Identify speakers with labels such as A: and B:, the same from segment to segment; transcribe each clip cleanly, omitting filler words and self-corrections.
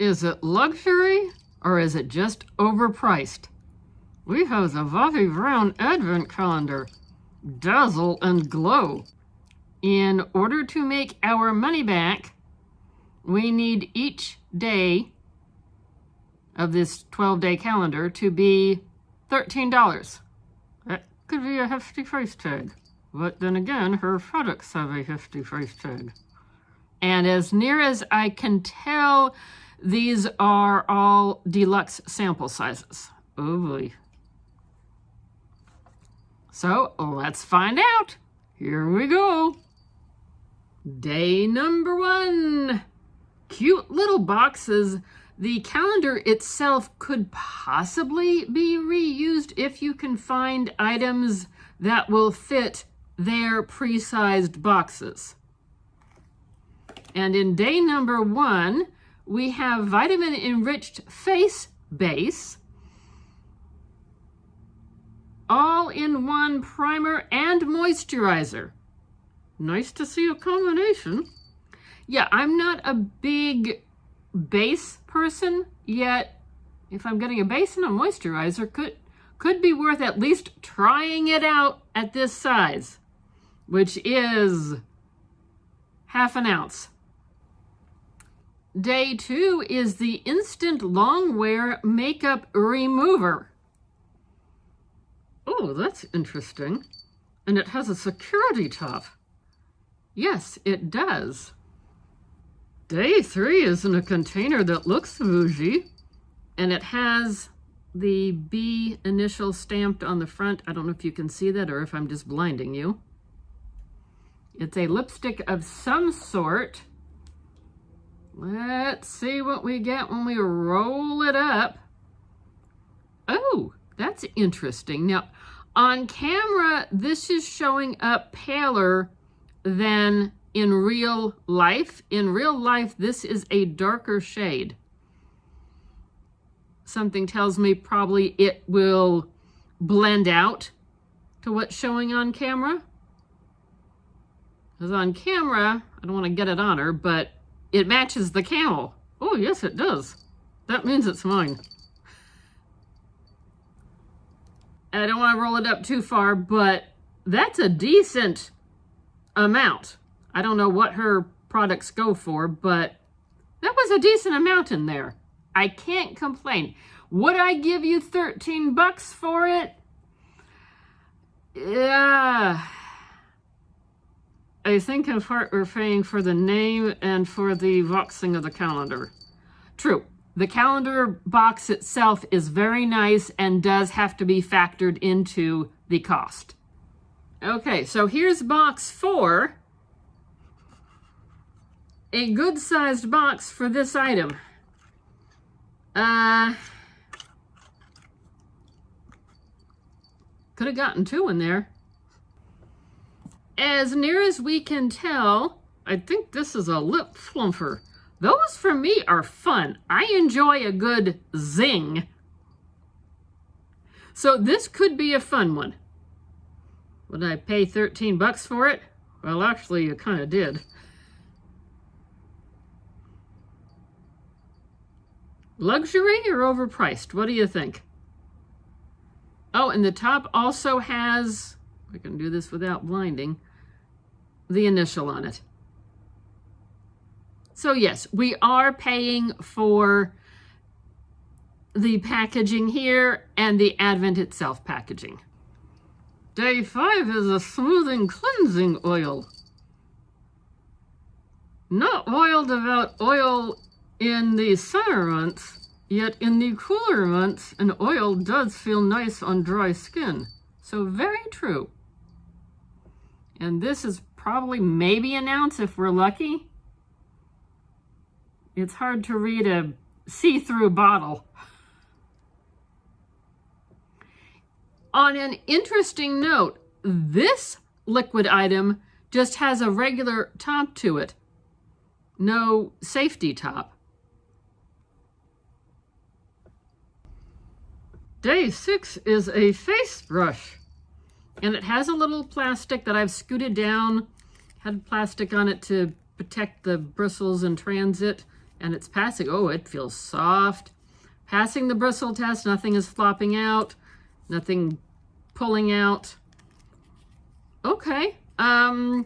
A: Is it luxury or is it just overpriced? We have the Bobbi Brown Advent Calendar. Dazzle and glow. In order to make our money back, we need each day of this 12-day calendar to be $13. That could be a hefty price tag. But then again, her products have a hefty price tag. And as near as I can tell, these are all deluxe sample sizes. Oh boy. So let's find out. Here we go. Day number 1. Cute little boxes. The calendar itself could possibly be reused if you can find items that will fit their pre-sized boxes. And in day number 1, we have vitamin-enriched face base, all-in-one primer and moisturizer. Nice to see a combination. Yeah, I'm not a big base person, yet if I'm getting a base and a moisturizer, could be worth at least trying it out at this size, which is half an ounce. Day 2 is the Instant Long Wear Makeup Remover. Oh, that's interesting. And it has a security top. Yes, it does. Day 3 is in a container that looks bougie, and it has the B initial stamped on the front. I don't know if you can see that or if I'm just blinding you. It's a lipstick of some sort. Let's see what we get when we roll it up. Oh, that's interesting. Now, on camera, this is showing up paler than in real life. In real life, this is a darker shade. Something tells me probably it will blend out to what's showing on camera. Because on camera, I don't want to get it on her, but it matches the camel. Oh, yes, it does. That means it's mine. I don't want to roll it up too far, but that's a decent amount. I don't know what her products go for, but that was a decent amount in there. I can't complain. Would I give you $13 for it? Yeah. I think in part we're paying for the name and for the boxing of the calendar. True. The calendar box itself is very nice and does have to be factored into the cost. Okay, so here's box 4. A good-sized box for this item. Could have gotten 2 in there. As near as we can tell, I think this is a lip flumper. Those for me are fun. I enjoy a good zing. So this could be a fun one. Would I pay $13 for it? Well, actually, you kind of did. Luxury or overpriced? What do you think? Oh, and the top also has, I can do this without blinding, the initial on it. So yes, we are paying for the packaging here and the Advent itself packaging. Day 5 is a smoothing cleansing oil. Not wild about oil in the summer months, yet in the cooler months, an oil does feel nice on dry skin. So very true. And this is probably maybe an ounce if we're lucky. It's hard to read a see-through bottle. On an interesting note, this liquid item just has a regular top to it. No safety top. Day 6 is a face brush. And it has a little plastic that I've scooted down, had plastic on it to protect the bristles in transit, And it's passing. Oh, it feels soft. Passing the bristle test. Nothing is flopping out. Nothing pulling out. Okay. $13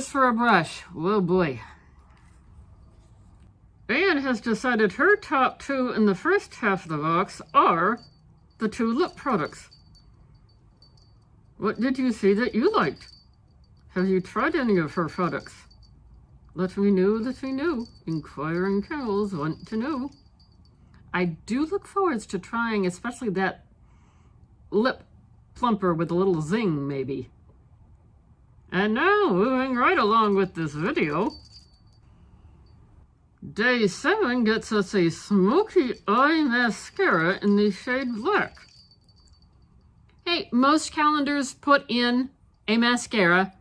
A: for a brush. Oh boy. Anne has decided her top two in the first half of the box are the two lip products. What did you see that you liked? Have you tried any of her products? Let me know, let me know. Inquiring cows want to know. I do look forward to trying especially that lip plumper with a little zing, maybe. And now, moving right along with this video, Day 7 gets us a smoky eye mascara in the shade black. Hey, most calendars put in a mascara,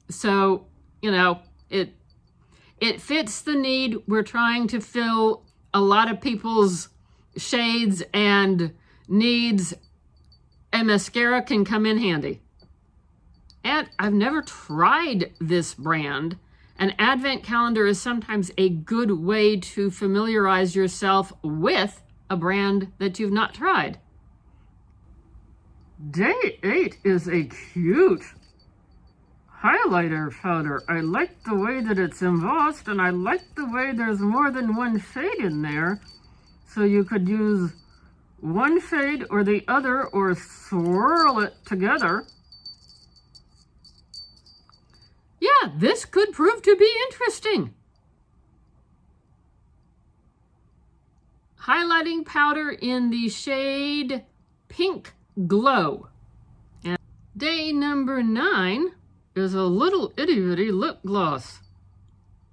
A: so, you know, it fits the need. We're trying to fill a lot of people's shades and needs. A mascara can come in handy. And I've never tried this brand. An advent calendar is sometimes a good way to familiarize yourself with a brand that you've not tried. Day 8 is a cute highlighter powder. I like the way that it's embossed, and I like the way there's more than one shade in there. So you could use one shade or the other, or swirl it together. Yeah, this could prove to be interesting. Highlighting powder in the shade Pink Glow. And day number 9 is a little itty-bitty lip gloss.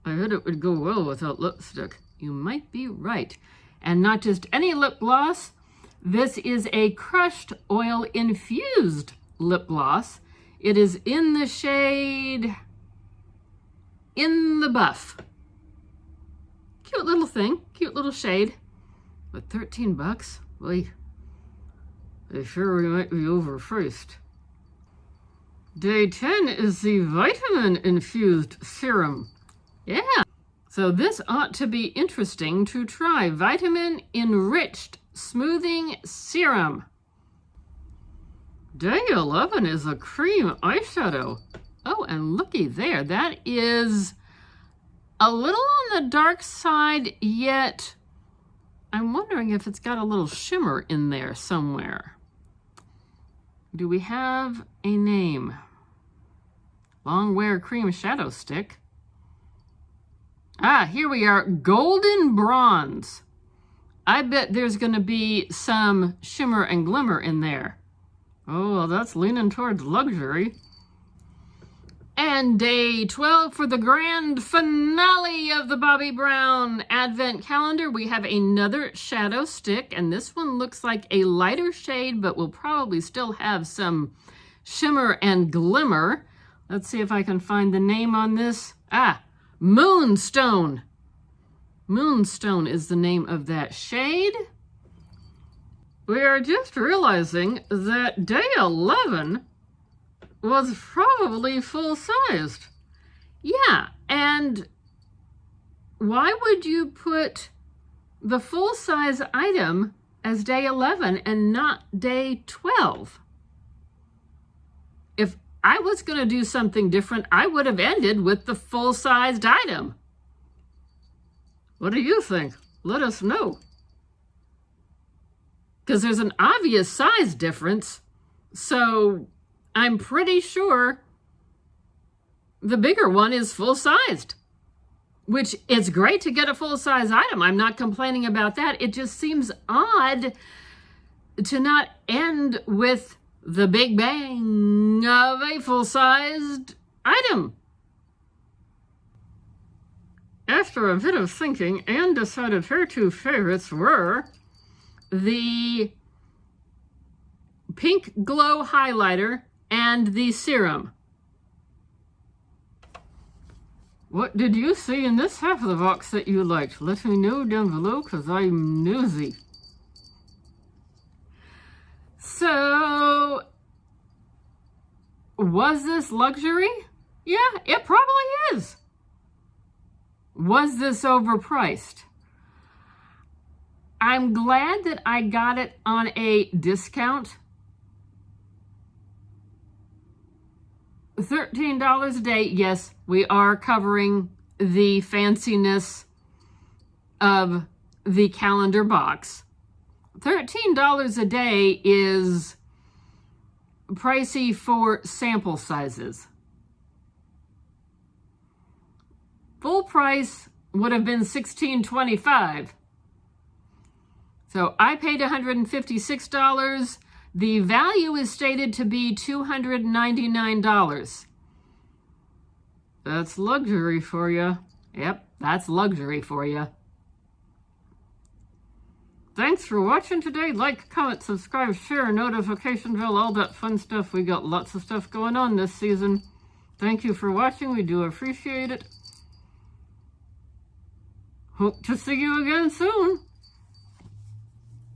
A: I heard it would go well without lipstick. You might be right. And not just any lip gloss. This is a crushed oil-infused lip gloss. It is in the shade In the Buff. Cute little thing, cute little shade. But 13 bucks? Boy, they sure we might be overpriced. Day 10 is the vitamin-infused serum. Yeah, so this ought to be interesting to try. Vitamin-enriched smoothing serum. Day 11 is a cream eyeshadow. Oh, and looky there, that is a little on the dark side, yet I'm wondering if it's got a little shimmer in there somewhere. Do we have a name? Longwear Cream Shadow Stick. Ah, here we are, Golden Bronze. I bet there's going to be some shimmer and glimmer in there. Oh, well, that's leaning towards luxury. And day 12 for the grand finale of the Bobbi Brown Advent Calendar. We have another shadow stick, and this one looks like a lighter shade, but will probably still have some shimmer and glimmer. Let's see if I can find the name on this. Ah, Moonstone. Moonstone is the name of that shade. We are just realizing that day 11 was probably full-sized. Yeah, and why would you put the full-size item as day 11 and not day 12? If I was going to do something different, I would have ended with the full-sized item. What do you think? Let us know. Because there's an obvious size difference, so I'm pretty sure the bigger one is full-sized, which is great to get a full-size item. I'm not complaining about that. It just seems odd to not end with the big bang of a full-sized item. After a bit of thinking, Anne decided her two favorites were the Pink Glow highlighter and the serum. What did you see in this half of the box that you liked? Let me know down below, because I'm nosy. So, was this luxury? Yeah, it probably is. Was this overpriced? I'm glad that I got it on a discount. $13 a day. Yes, we are covering the fanciness of the calendar box. $13 a day is pricey for sample sizes. Full price would have been $16.25. So I paid $156. The value is stated to be $299. That's luxury for you. Yep, that's luxury for you. Thanks for watching today. Like, comment, subscribe, share, notification bell, all that fun stuff. We got lots of stuff going on this season. Thank you for watching. We do appreciate it. Hope to see you again soon.